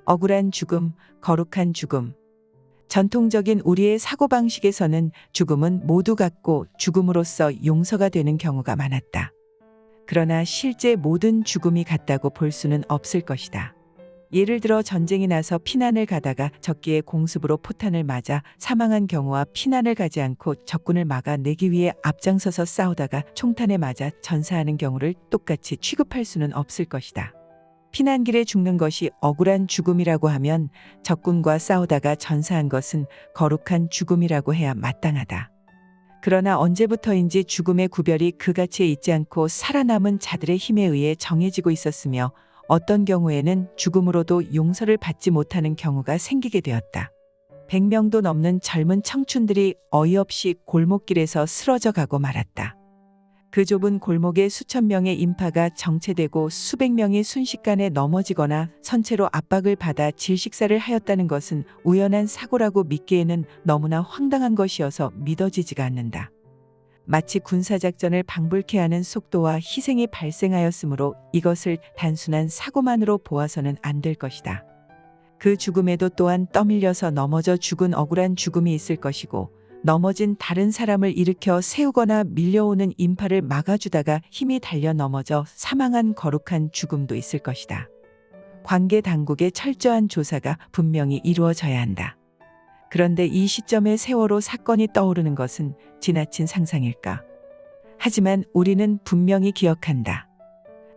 억울한 죽음, 거룩한 죽음. 전통적인 우리의 사고방식에서는 죽음은 모두 같고 죽음으로써 용서가 되는 경우가 많았다. 그러나 실제 모든 죽음이 같다고 볼 수는 없을 것이다. 예를 들어 전쟁이 나서 피난을 가다가 적기의 공습으로 포탄을 맞아 사망한 경우와 피난을 가지 않고 적군을 막아내기 위해 앞장서서 싸우다가 총탄에 맞아 전사하는 경우를 똑같이 취급할 수는 없을 것이다. 피난길에 죽는 것이 억울한 죽음이라고 하면 적군과 싸우다가 전사한 것은 거룩한 죽음이라고 해야 마땅하다. 그러나 언제부터인지 죽음의 구별이 그 가치에 있지 않고 살아남은 자들의 힘에 의해 정해지고 있었으며 어떤 경우에는 죽음으로도 용서를 받지 못하는 경우가 생기게 되었다. 100명도 넘는 젊은 청춘들이 어이없이 골목길에서 쓰러져 가고 말았다. 그 좁은 골목에 수천 명의 인파가 정체되고 수백 명이 순식간에 넘어지거나 선체로 압박을 받아 질식사를 하였다는 것은 우연한 사고라고 믿기에는 너무나 황당한 것이어서 믿어지지가 않는다. 마치 군사작전을 방불케 하는 속도와 희생이 발생하였으므로 이것을 단순한 사고만으로 보아서는 안 될 것이다. 그 죽음에도 또한 떠밀려서 넘어져 죽은 억울한 죽음이 있을 것이고 넘어진 다른 사람을 일으켜 세우거나 밀려오는 인파를 막아주다가 힘이 달려 넘어져 사망한 거룩한 죽음도 있을 것이다. 관계 당국의 철저한 조사가 분명히 이루어져야 한다. 그런데 이 시점에 세월호 사건이 떠오르는 것은 지나친 상상일까? 하지만 우리는 분명히 기억한다.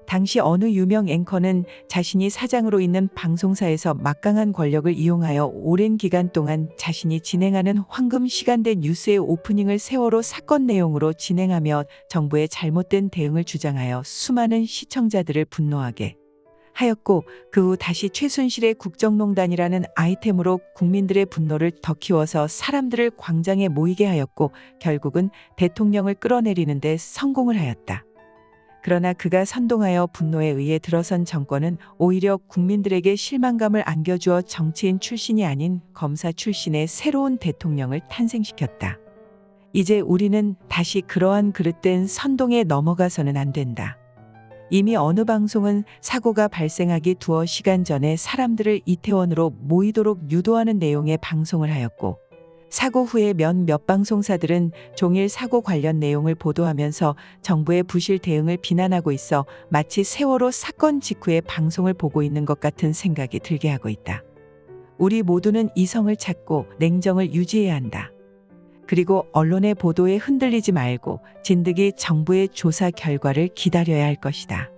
당시 어느 유명 앵커는 자신이 사장으로 있는 방송사에서 막강한 권력을 이용하여 오랜 기간 동안 자신이 진행하는 황금 시간대 뉴스의 오프닝을 세월호 사건 내용으로 진행하며 정부의 잘못된 대응을 주장하여 수많은 시청자들을 분노하게 하였고 그 후 다시 최순실의 국정농단이라는 아이템으로 국민들의 분노를 더 키워서 사람들을 광장에 모이게 하였고 결국은 대통령을 끌어내리는 데 성공을 하였다. 그러나 그가 선동하여 분노에 의해 들어선 정권은 오히려 국민들에게 실망감을 안겨주어 정치인 출신이 아닌 검사 출신의 새로운 대통령을 탄생시켰다. 이제 우리는 다시 그러한 그릇된 선동에 넘어가서는 안 된다. 이미 어느 방송은 사고가 발생하기 두어 시간 전에 사람들을 이태원으로 모이도록 유도하는 내용의 방송을 하였고 사고 후에 몇 방송사들은 종일 사고 관련 내용을 보도하면서 정부의 부실 대응을 비난하고 있어 마치 세월호 사건 직후에 방송을 보고 있는 것 같은 생각이 들게 하고 있다. 우리 모두는 이성을 찾고 냉정을 유지해야 한다. 그리고 언론의 보도에 흔들리지 말고 진득이 정부의 조사 결과를 기다려야 할 것이다.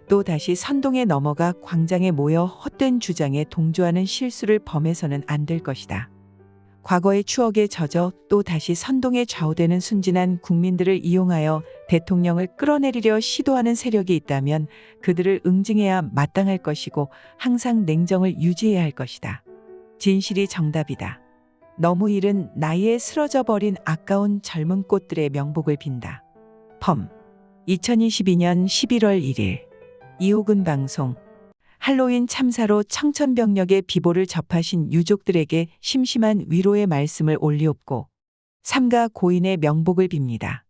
또 다시 선동에 넘어가 광장에 모여 헛된 주장에 동조하는 실수를 범해서는 안 될 것이다. 과거의 추억에 젖어 또 다시 선동에 좌우되는 순진한 국민들을 이용하여 대통령을 끌어내리려 시도하는 세력이 있다면 그들을 응징해야 마땅할 것이고 항상 냉정을 유지해야 할 것이다. 진실이 정답이다. 너무 이른 나이에 쓰러져 버린 아까운 젊은 꽃들의 명복을 빈다. 펌 2022년 11월 1일 이호근 방송. 할로윈 참사로 청천벽력의 비보를 접하신 유족들에게 심심한 위로의 말씀을 올리옵고 삼가 고인의 명복을 빕니다.